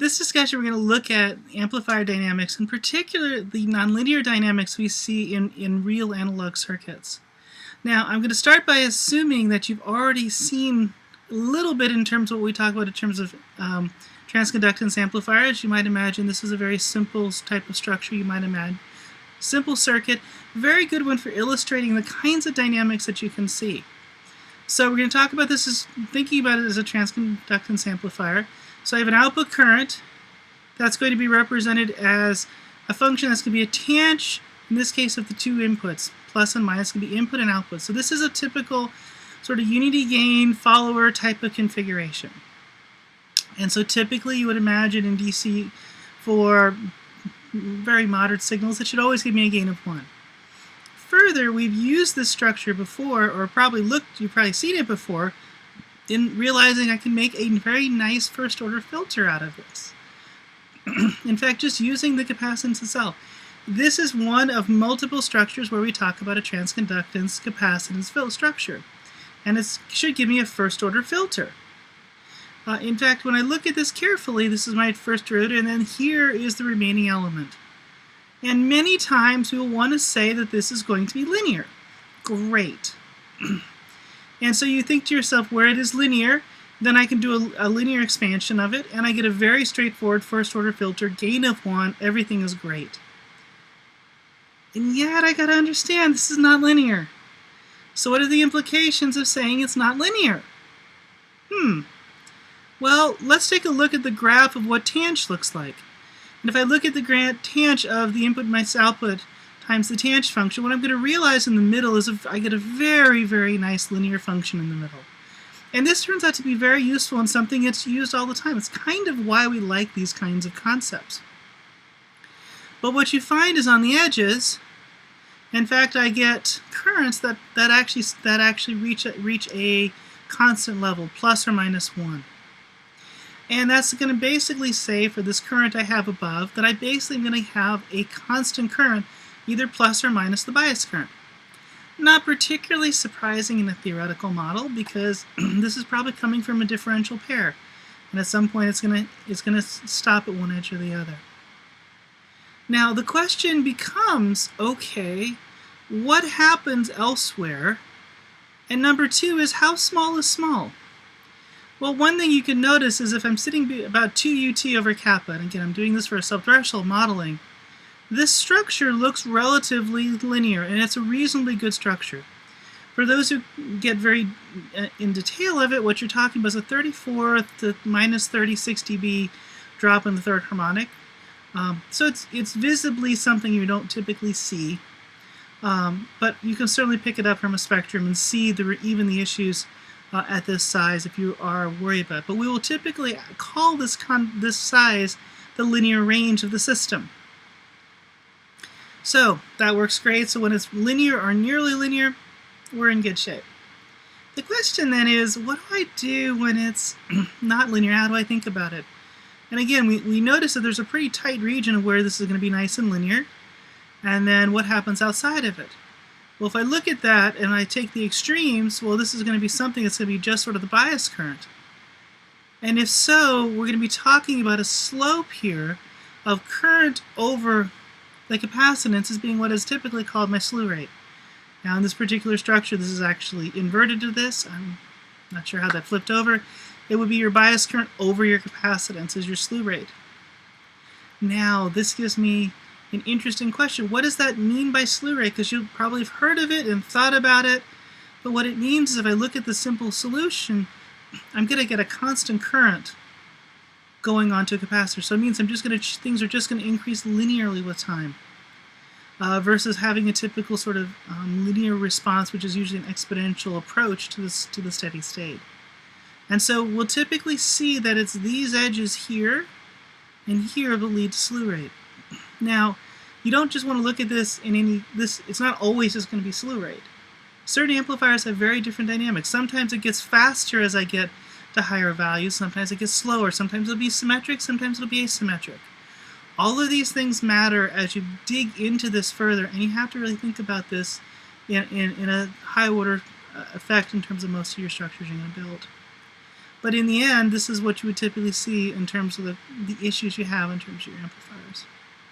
this discussion, we're going to look at amplifier dynamics, in particular the nonlinear dynamics we see in real analog circuits. Now, I'm going to start by assuming that you've already seen a little bit in terms of what we talk about in terms of transconductance amplifiers. You might imagine this is a very simple type of structure. You might imagine simple circuit, very good one for illustrating the kinds of dynamics that you can see. So we're going to talk about this as thinking about it as a transconductance amplifier. So I have an output current that's going to be represented as a function that's going to be a tanh, in this case, of the two inputs, plus and minus, going to be input and output. So this is a typical sort of unity gain follower type of configuration. And so typically you would imagine in DC for very moderate signals, it should always give me a gain of 1. Further, we've used this structure before, or you've probably seen it before, in realizing I can make a very nice first order filter out of this. In fact, just using the capacitance itself. This is one of multiple structures where we talk about a transconductance capacitance structure. And it should give me a first order filter. In fact, when I look at this carefully, this is my first derivative, and then here is the remaining element. And many times we will want to say that this is going to be linear. Great. And so you think to yourself, where it is linear, then I can do a linear expansion of it, and I get a very straightforward first order filter, gain of 1, everything is great. And yet I gotta understand, this is not linear. So what are the implications of saying it's not linear? Well, let's take a look at the graph of what tanh looks like. And if I look at the tanh of the input minus output times the tanh function, what I'm going to realize in the middle is I get a very, very nice linear function in the middle. And this turns out to be very useful and something that's used all the time. It's kind of why we like these kinds of concepts. But what you find is on the edges, in fact, I get currents that actually reach a constant level, plus or minus 1. And that's going to basically say for this current I have above that I basically am going to have a constant current, either plus or minus the bias current. Not particularly surprising in a theoretical model because this is probably coming from a differential pair. And at some point it's going to stop at one edge or the other. Now the question becomes, okay, what happens elsewhere? And number 2 is, how small is small? Well, one thing you can notice is if I'm sitting about 2 UT over kappa, and again I'm doing this for a subthreshold modeling, this structure looks relatively linear, and it's a reasonably good structure. For those who get very in detail of it, what you're talking about is a 34th to minus 36 dB drop in the third harmonic. So it's visibly something you don't typically see, but you can certainly pick it up from a spectrum and see even the issues at this size if you are worried about it. But we will typically call this size the linear range of the system. So that works great. So when it's linear or nearly linear, we're in good shape. The question then is, what do I do when it's not linear? How do I think about it? And again, we notice that there's a pretty tight region of where this is going to be nice and linear. And then what happens outside of it? Well, if I look at that and I take the extremes, well, this is going to be something that's going to be just sort of the bias current. And if so, we're going to be talking about a slope here of current over the capacitance as being what is typically called my slew rate. Now, in this particular structure, this is actually inverted to this. I'm not sure how that flipped over. It would be your bias current over your capacitance as your slew rate. Now, this gives me an interesting question. What does that mean by slew rate? Because you'll probably have heard of it and thought about it, but what it means is if I look at the simple solution, I'm going to get a constant current going onto a capacitor. So it means things are just going to increase linearly with time, versus having a typical sort of linear response, which is usually an exponential approach to the steady state. And so we'll typically see that it's these edges here and here that lead to slew rate. Now, you don't just want to look at this it's not always just going to be slew rate. Certain amplifiers have very different dynamics. Sometimes it gets faster as I get to higher values, sometimes it gets slower, sometimes it'll be symmetric, sometimes it'll be asymmetric. All of these things matter as you dig into this further, and you have to really think about this in a high order effect in terms of most of your structures you're going to build. But in the end, this is what you would typically see in terms of the issues you have in terms of your amplifiers.